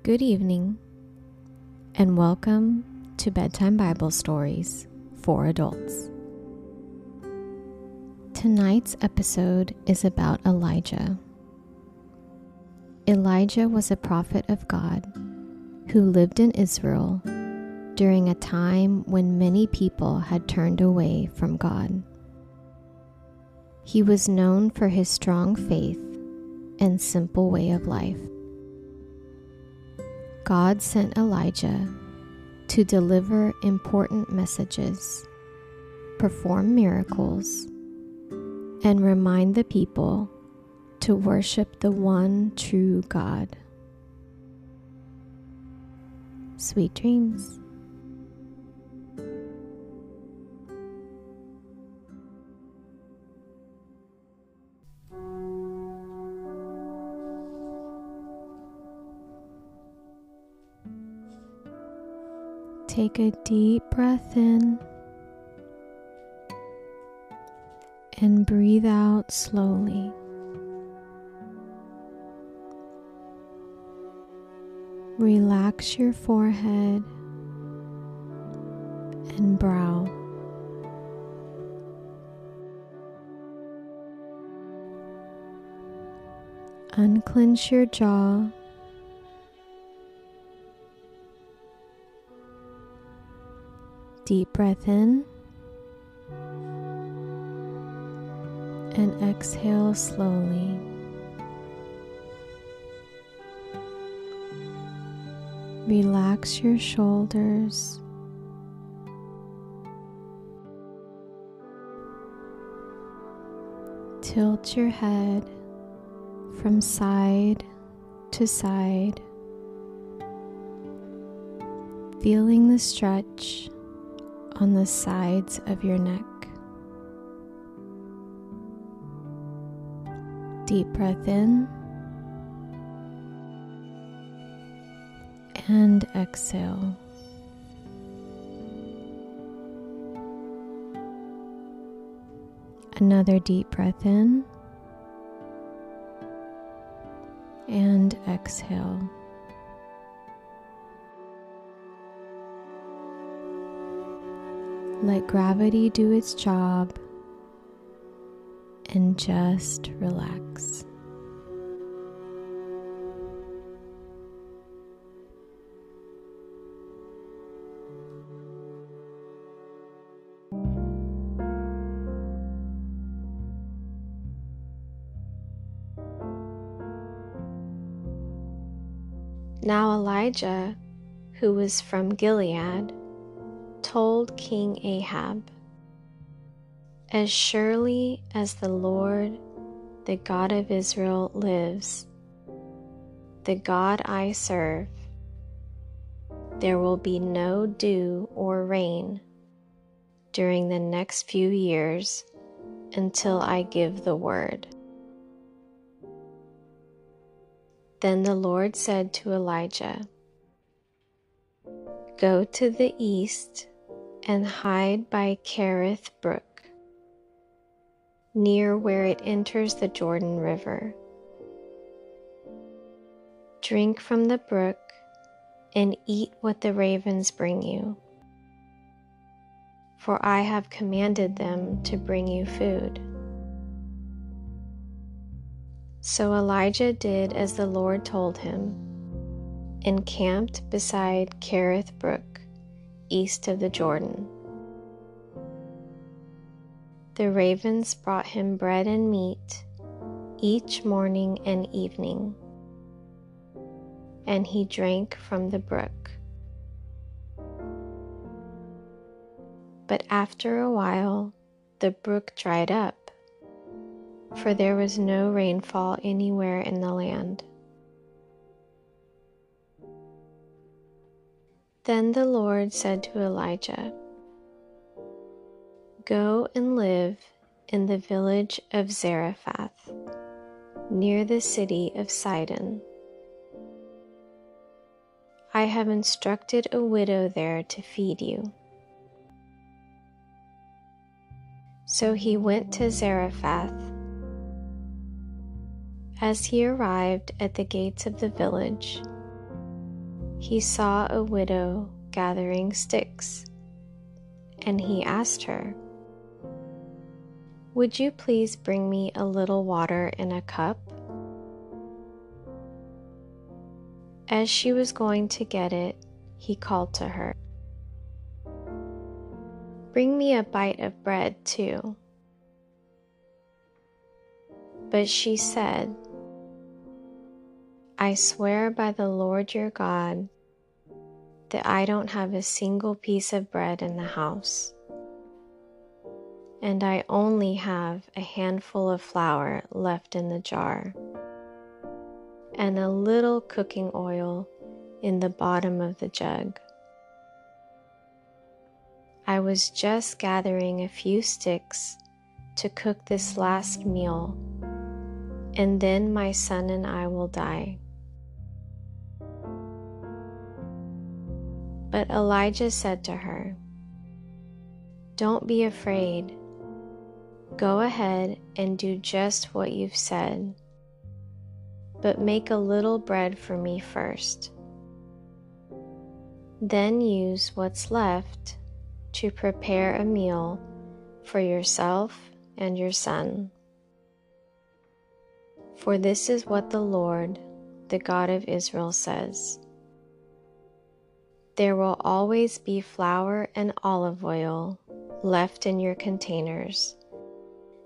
Good evening, and welcome to Bedtime Bible Stories for Adults. Tonight's episode is about Elijah. Elijah was a prophet of God who lived in Israel during a time when many people had turned away from God. He was known for his strong faith and simple way of life. God sent Elijah to deliver important messages, perform miracles, and remind the people to worship the one true God. Sweet dreams. Take a deep breath in and breathe out slowly. Relax your forehead and brow. Unclench your jaw. Deep breath in and exhale slowly. Relax your shoulders. Tilt your head from side to side, feeling the stretch on the sides of your neck. Deep breath in and exhale. Another deep breath in and exhale. Let gravity do its job and just relax. Now Elijah, who was from Gilead, told King Ahab, "As surely as the Lord, the God of Israel, lives, the God I serve, there will be no dew or rain during the next few years until I give the word." Then the Lord said to Elijah, "Go to the east and hide by Kerith Brook, near where it enters the Jordan River. Drink from the brook and eat what the ravens bring you, for I have commanded them to bring you food." So Elijah did as the Lord told him, and camped beside Kerith Brook, east of the Jordan. The ravens brought him bread and meat each morning and evening, and he drank from the brook. But after a while, the brook dried up, for there was no rainfall anywhere in the land. Then the Lord said to Elijah, "Go and live in the village of Zarephath, near the city of Sidon. I have instructed a widow there to feed you." So he went to Zarephath. As he arrived at the gates of the village, he saw a widow gathering sticks, and he asked her, "Would you please bring me a little water in a cup?" As she was going to get it, he called to her, "Bring me a bite of bread too." But she said, "I swear by the Lord your God that I don't have a single piece of bread in the house, and I only have a handful of flour left in the jar, and a little cooking oil in the bottom of the jug. I was just gathering a few sticks to cook this last meal, and then my son and I will die." But Elijah said to her, "Don't be afraid. Go ahead and do just what you've said, but make a little bread for me first. Then use what's left to prepare a meal for yourself and your son. For this is what the Lord, the God of Israel, says: there will always be flour and olive oil left in your containers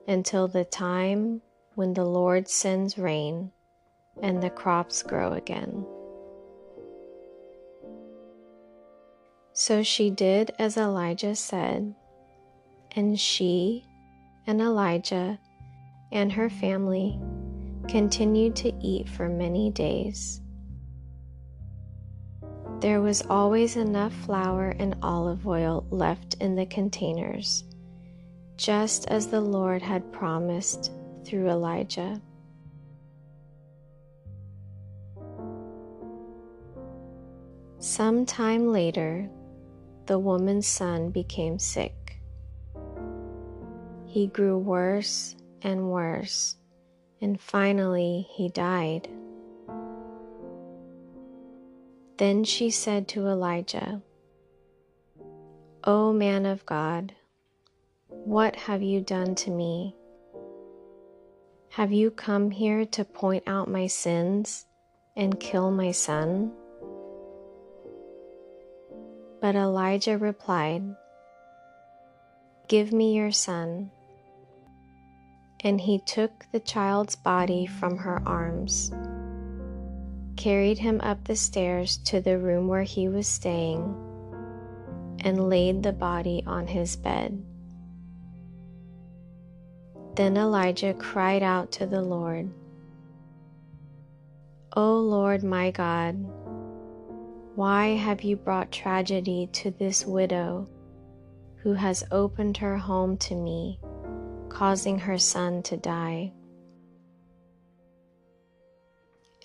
until the time when the Lord sends rain and the crops grow again." So she did as Elijah said, and she and Elijah and her family continued to eat for many days. There was always enough flour and olive oil left in the containers, just as the Lord had promised through Elijah. Some time later, the woman's son became sick. He grew worse and worse, and finally he died. Then she said to Elijah, "O man of God, what have you done to me? Have you come here to point out my sins and kill my son?" But Elijah replied, "Give me your son." And he took the child's body from her arms, carried him up the stairs to the room where he was staying, and laid the body on his bed. Then Elijah cried out to the Lord, "O Lord my God, why have you brought tragedy to this widow who has opened her home to me, causing her son to die?"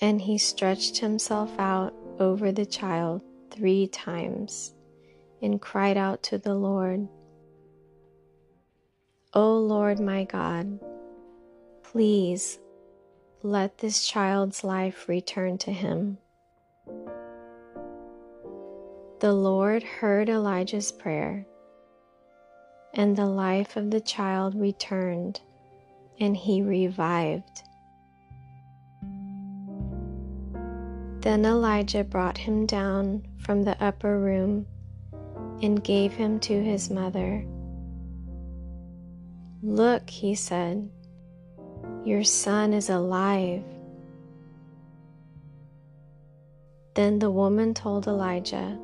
And he stretched himself out over the child 3 times and cried out to the Lord, "O Lord my God, please let this child's life return to him." The Lord heard Elijah's prayer, and the life of the child returned, and he revived. Then Elijah brought him down from the upper room and gave him to his mother. "Look," he said, "your son is alive." Then the woman told Elijah,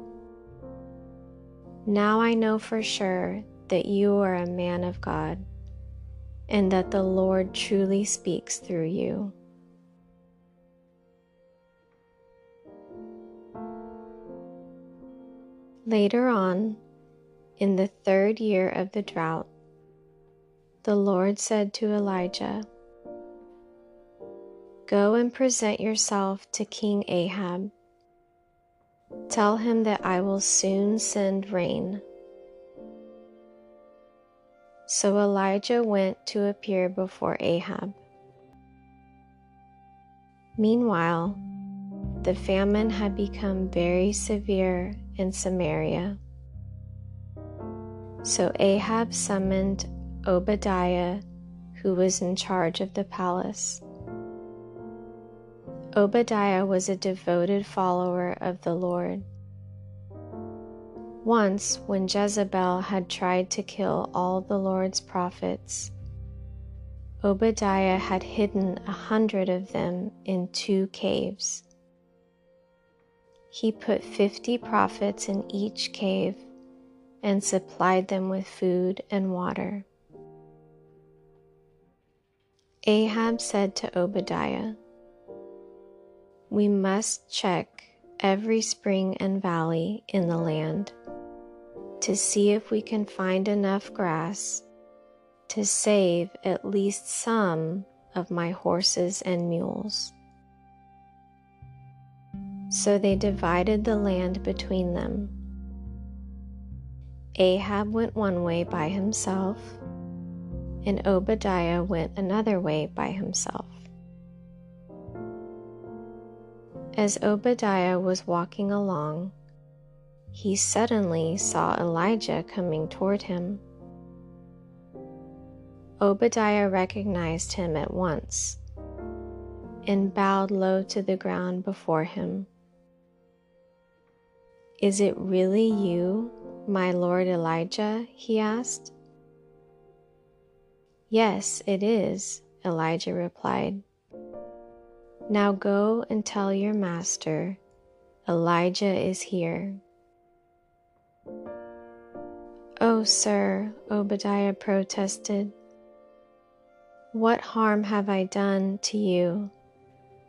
"Now I know for sure that you are a man of God, and that the Lord truly speaks through you." Later on, in the 3rd year of the drought, the Lord said to Elijah, "Go and present yourself to King Ahab. Tell him that I will soon send rain." So Elijah went to appear before Ahab. Meanwhile, the famine had become very severe in Samaria. So Ahab summoned Obadiah, who was in charge of the palace. Obadiah was a devoted follower of the Lord. Once, when Jezebel had tried to kill all the Lord's prophets, Obadiah had hidden 100 of them in 2 caves. He put 50 prophets in each cave and supplied them with food and water. Ahab said to Obadiah, "We must check every spring and valley in the land to see if we can find enough grass to save at least some of my horses and mules." So they divided the land between them. Ahab went one way by himself, and Obadiah went another way by himself. As Obadiah was walking along, he suddenly saw Elijah coming toward him. Obadiah recognized him at once and bowed low to the ground before him. "Is it really you, my lord Elijah?" he asked. "Yes, it is," Elijah replied. "Now go and tell your master, Elijah is here." "Oh, sir," Obadiah protested, "what harm have I done to you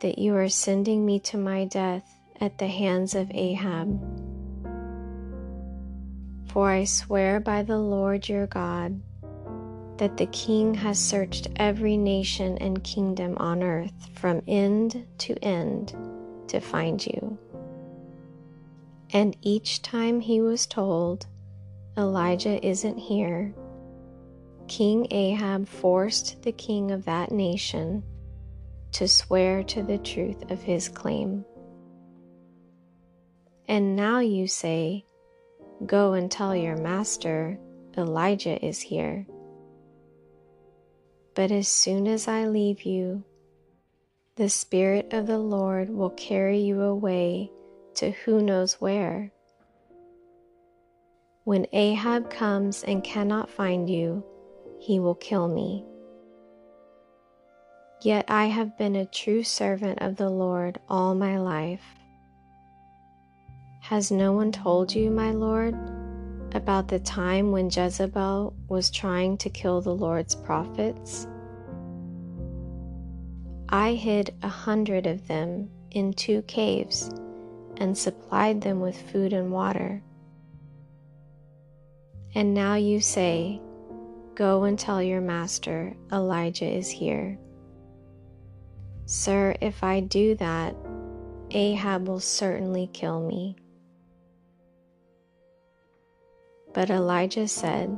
that you are sending me to my death at the hands of Ahab? For I swear by the Lord your God that the king has searched every nation and kingdom on earth from end to end to find you." And each time he was told, "Elijah isn't here," King Ahab forced the king of that nation to swear to the truth of his claim. And now you say, "Go and tell your master, Elijah is here." But as soon as I leave you, the Spirit of the Lord will carry you away to who knows where. When Ahab comes and cannot find you, he will kill me. Yet I have been a true servant of the Lord all my life. Has no one told you, my Lord, about the time when Jezebel was trying to kill the Lord's prophets? I hid 100 of them in 2 caves and supplied them with food and water. And now you say, "Go and tell your master, Elijah is here." Sir, if I do that, Ahab will certainly kill me. But Elijah said,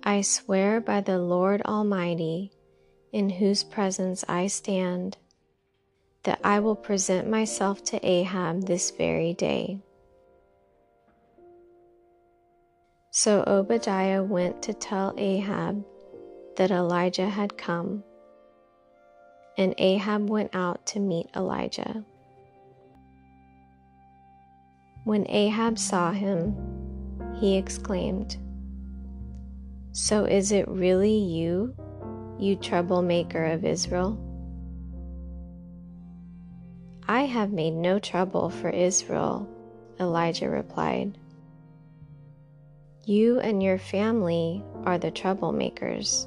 "I swear by the Lord Almighty, in whose presence I stand, that I will present myself to Ahab this very day." So Obadiah went to tell Ahab that Elijah had come, and Ahab went out to meet Elijah. When Ahab saw him, he exclaimed, "So is it really you, you troublemaker of Israel?" "I have made no trouble for Israel," Elijah replied. "You and your family are the troublemakers,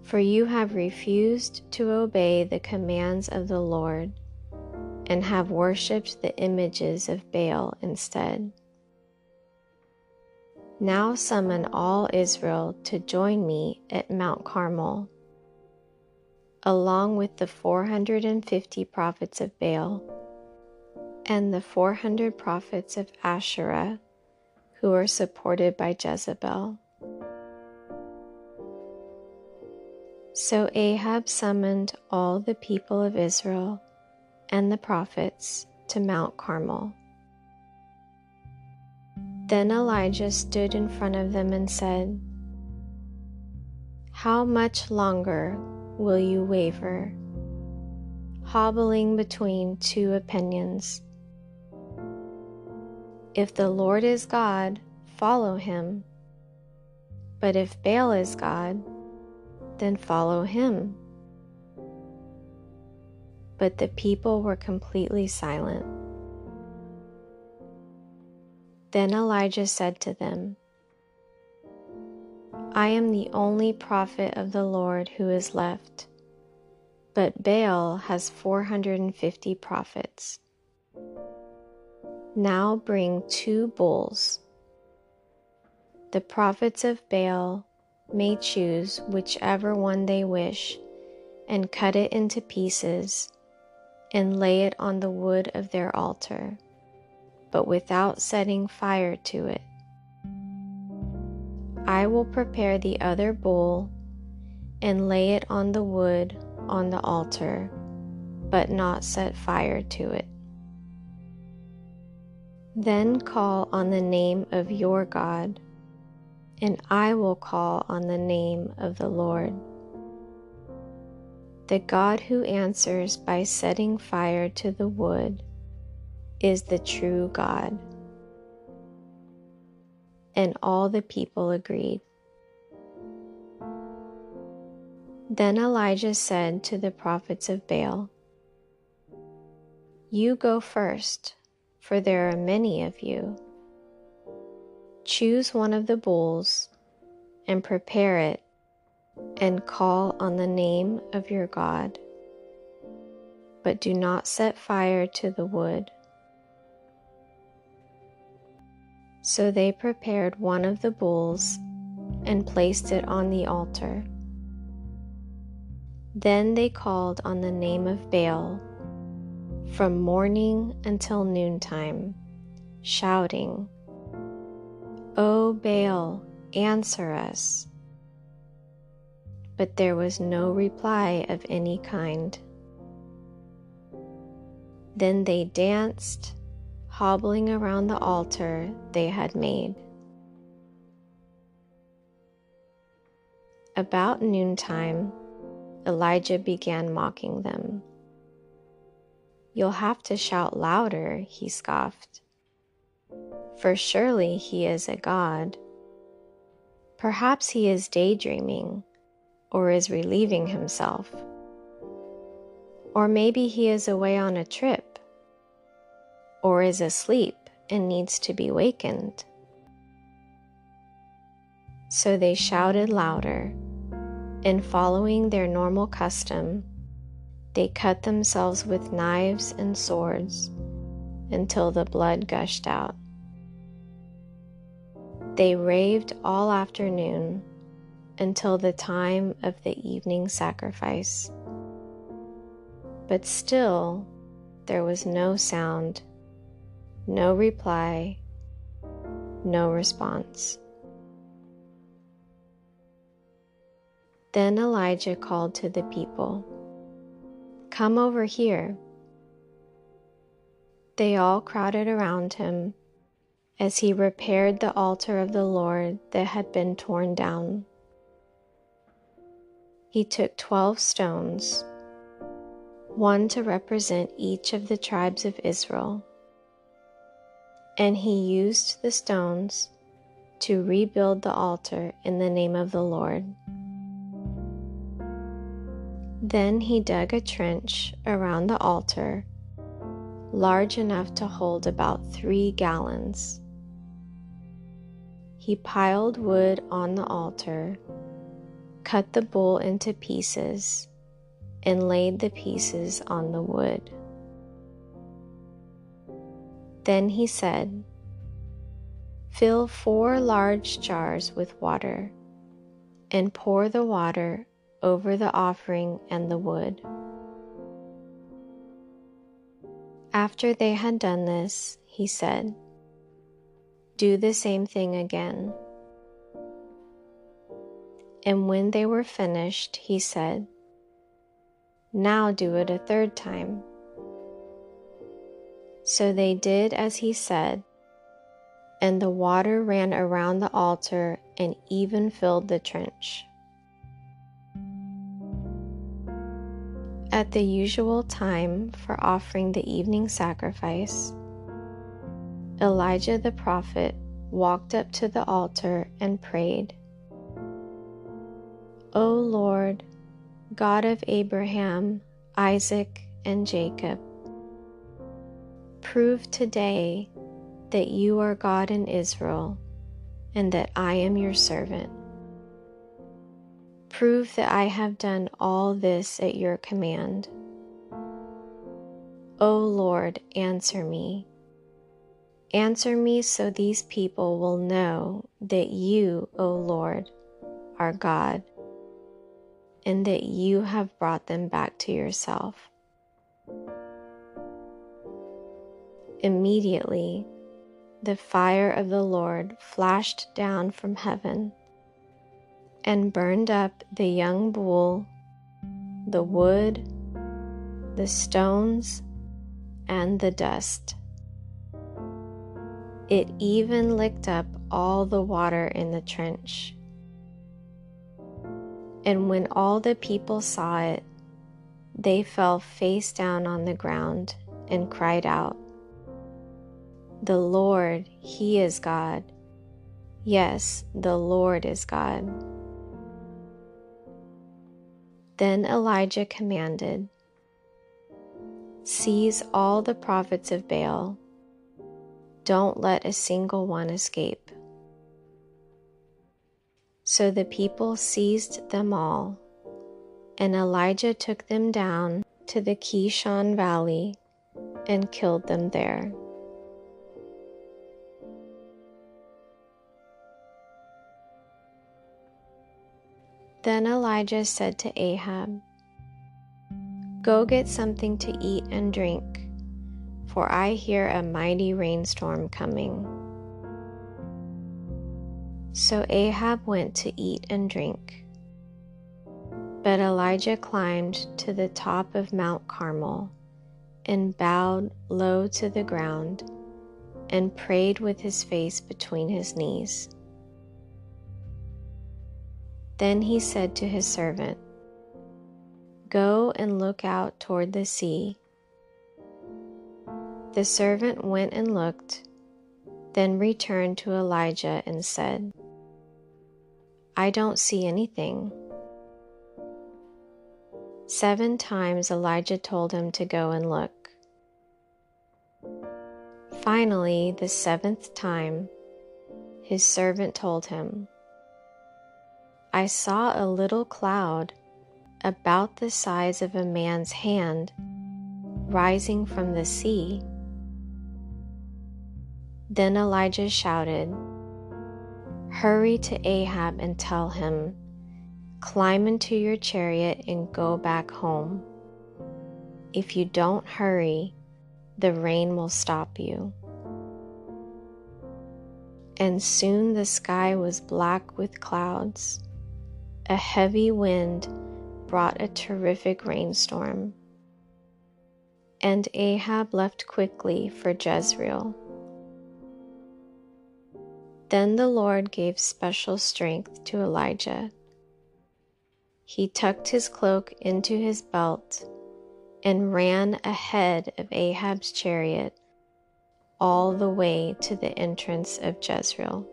for you have refused to obey the commands of the Lord and have worshipped the images of Baal instead. Now summon all Israel to join me at Mount Carmel, along with the 450 prophets of Baal and the 400 prophets of Asherah who are supported by Jezebel." So Ahab summoned all the people of Israel and the prophets to Mount Carmel. Then Elijah stood in front of them and said, "How much longer will you waver, hobbling between two opinions? If the Lord is God, follow him. But if Baal is God, then follow him." But the people were completely silent. Then Elijah said to them, "I am the only prophet of the Lord who is left, but Baal has 450 prophets. Now bring 2 bulls. The prophets of Baal may choose whichever one they wish and cut it into pieces and lay it on the wood of their altar, but without setting fire to it. I will prepare the other bull and lay it on the wood on the altar, but not set fire to it. Then call on the name of your God, and I will call on the name of the Lord. The God who answers by setting fire to the wood is the true God." And all the people agreed. Then Elijah said to the prophets of Baal, "You go first, for there are many of you. Choose one of the bulls and prepare it and call on the name of your God. But do not set fire to the wood." So they prepared one of the bulls and placed it on the altar. Then they called on the name of Baal from morning until noontime, shouting, "O Baal, answer us." But there was no reply of any kind. Then they danced, hobbling around the altar they had made. About noontime, Elijah began mocking them. "You'll have to shout louder," he scoffed, "for surely he is a god. Perhaps he is daydreaming, or is relieving himself. Or maybe he is away on a trip, or is asleep and needs to be wakened." So they shouted louder, and following their normal custom, they cut themselves with knives and swords until the blood gushed out. They raved all afternoon until the time of the evening sacrifice. But still there was no sound, no reply, no response. Then Elijah called to the people, "Come over here." They all crowded around him as he repaired the altar of the Lord that had been torn down. He took 12 stones, one to represent each of the tribes of Israel, and he used the stones to rebuild the altar in the name of the Lord. Then he dug a trench around the altar, large enough to hold about 3 gallons. He piled wood on the altar, cut the bull into pieces, and laid the pieces on the wood. Then he said, "Fill 4 large jars with water, and pour the water over the offering and the wood." After they had done this, he said, "Do the same thing again." And when they were finished, he said, "Now do it a 3rd time." So they did as he said, and the water ran around the altar and even filled the trench. At the usual time for offering the evening sacrifice, Elijah the prophet walked up to the altar and prayed, "O Lord, God of Abraham, Isaac, and Jacob, prove today that you are God in Israel and that I am your servant. Prove that I have done all this at your command. O Lord, answer me. Answer me so these people will know that you, O Lord, are God, and that you have brought them back to yourself." Immediately, the fire of the Lord flashed down from heaven and burned up the young bull, the wood, the stones, and the dust. It even licked up all the water in the trench. And when all the people saw it, they fell face down on the ground and cried out, "The Lord, He is God. Yes, the Lord is God." Then Elijah commanded, "Seize all the prophets of Baal. Don't let a single one escape." So the people seized them all, and Elijah took them down to the Kishon Valley and killed them there. Then Elijah said to Ahab, "Go get something to eat and drink, for I hear a mighty rainstorm coming." So Ahab went to eat and drink. But Elijah climbed to the top of Mount Carmel and bowed low to the ground and prayed with his face between his knees. Then he said to his servant, "Go and look out toward the sea." The servant went and looked, then returned to Elijah and said, "I don't see anything." 7 times Elijah told him to go and look. Finally, the 7th time, his servant told him, "I saw a little cloud about the size of a man's hand rising from the sea." Then Elijah shouted, "Hurry to Ahab and tell him, 'Climb into your chariot and go back home. If you don't hurry, the rain will stop you.'" And soon the sky was black with clouds. A heavy wind brought a terrific rainstorm, and Ahab left quickly for Jezreel. Then the Lord gave special strength to Elijah. He tucked his cloak into his belt and ran ahead of Ahab's chariot all the way to the entrance of Jezreel.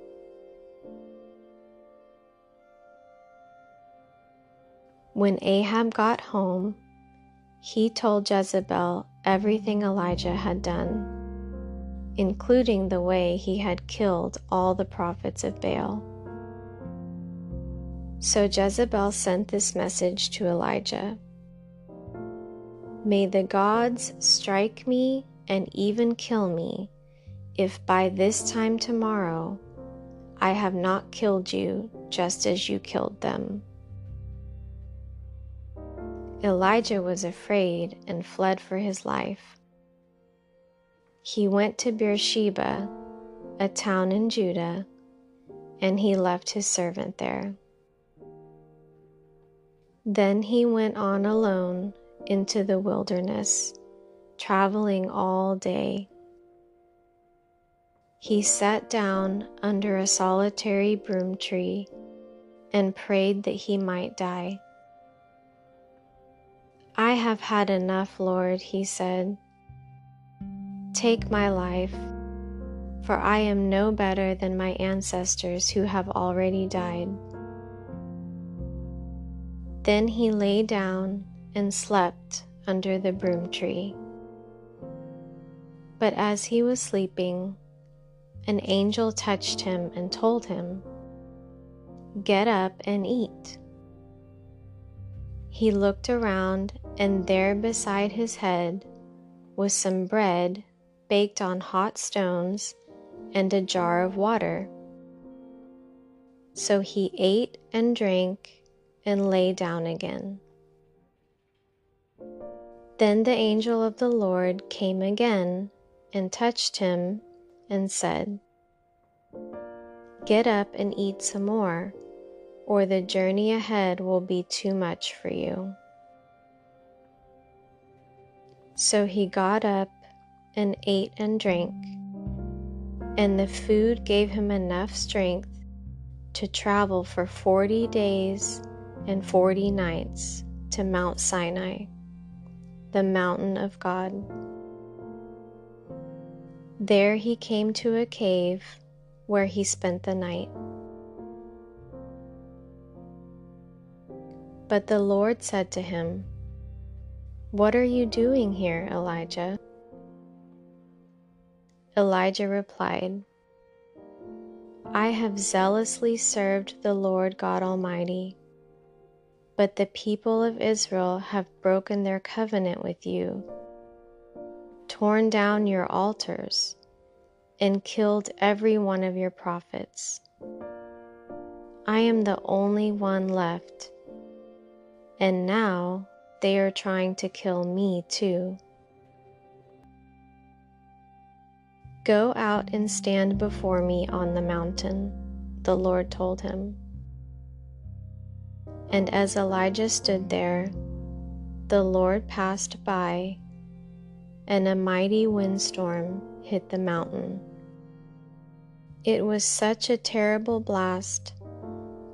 When Ahab got home, he told Jezebel everything Elijah had done, including the way he had killed all the prophets of Baal. So Jezebel sent this message to Elijah: "May the gods strike me and even kill me if by this time tomorrow I have not killed you just as you killed them." Elijah was afraid and fled for his life. He went to Beersheba, a town in Judah, and he left his servant there. Then he went on alone into the wilderness, traveling all day. he sat down under a solitary broom tree and prayed that he might die. "I have had enough, Lord," he said. "Take my life, for I am no better than my ancestors who have already died." Then he lay down and slept under the broom tree. But as he was sleeping, an angel touched him and told him, "Get up and eat." He looked around, and there beside his head was some bread baked on hot stones and a jar of water. So he ate and drank and lay down again. Then the angel of the Lord came again and touched him and said, "Get up and eat some more, or the journey ahead will be too much for you." So he got up and ate and drank, and the food gave him enough strength to travel for 40 days and 40 nights to Mount Sinai, the mountain of God. There he came to a cave where he spent the night. But the Lord said to him, "What are you doing here, Elijah?" Elijah replied, "I have zealously served the Lord God Almighty, but the people of Israel have broken their covenant with you, torn down your altars, and killed every one of your prophets. I am the only one left, and now they are trying to kill me too. Go out and stand before me on the mountain," the Lord told him. And as Elijah stood there, the Lord passed by, and a mighty windstorm hit the mountain. It was such a terrible blast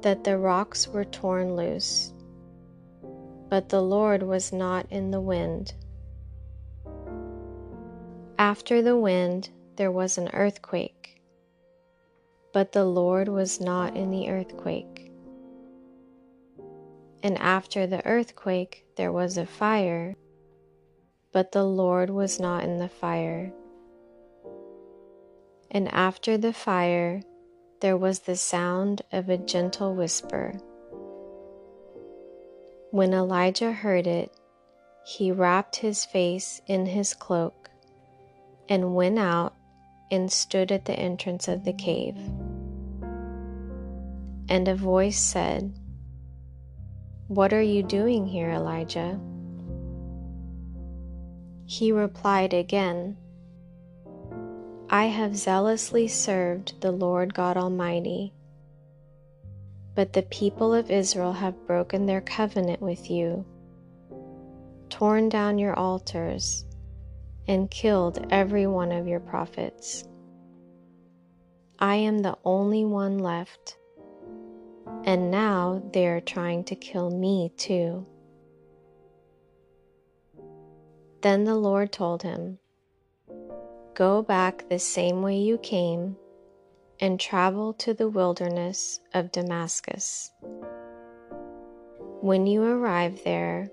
that the rocks were torn loose, but the Lord was not in the wind. After the wind, there was an earthquake, but the Lord was not in the earthquake. And after the earthquake, there was a fire, but the Lord was not in the fire. And after the fire, there was the sound of a gentle whisper. When Elijah heard it, he wrapped his face in his cloak and went out and stood at the entrance of the cave. And a voice said, "What are you doing here, Elijah?" He replied again, "I have zealously served the Lord God Almighty, but the people of Israel have broken their covenant with you, torn down your altars, and killed every one of your prophets. I am the only one left, and now they are trying to kill me too." Then the Lord told him, "Go back the same way you came and travel to the wilderness of Damascus. When you arrive there,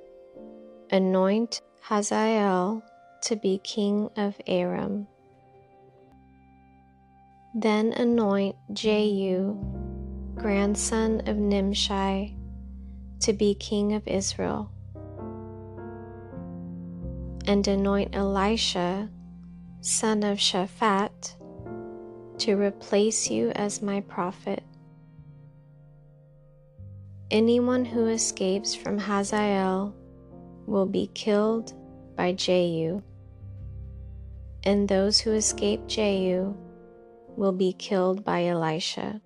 anoint Hazael to be king of Aram. Then anoint Jehu, grandson of Nimshi, to be king of Israel. And anoint Elisha, son of Shaphat, to replace you as my prophet. Anyone who escapes from Hazael will be killed by Jehu, and those who escape Jehu will be killed by Elisha.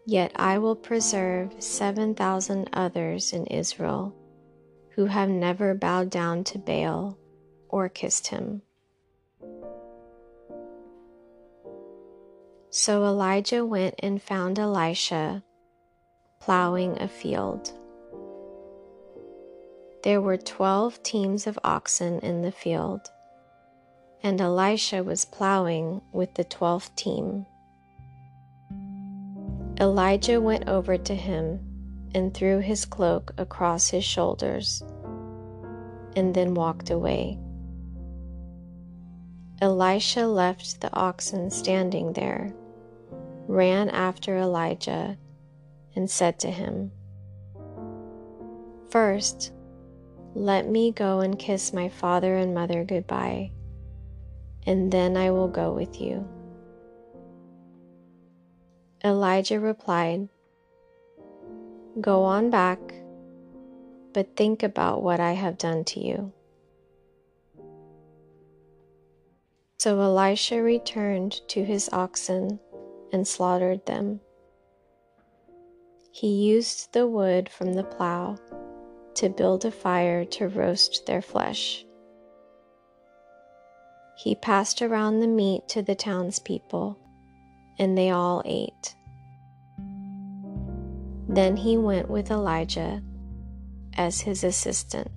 Yet I will preserve 7,000 others in Israel who have never bowed down to Baal or kissed him." So Elijah went and found Elisha plowing a field. There were 12 teams of oxen in the field, and Elisha was plowing with the 12th team. Elijah went over to him and threw his cloak across his shoulders, and then walked away. Elisha left the oxen standing there, ran after Elijah, and said to him, "First, let me go and kiss my father and mother goodbye, and then I will go with you." Elijah replied, "Go on back, but think about what I have done to you." So Elisha returned to his oxen and slaughtered them. He used the wood from the plow to build a fire to roast their flesh. He passed around the meat to the townspeople, and they all ate. Then he went with Elijah as his assistant.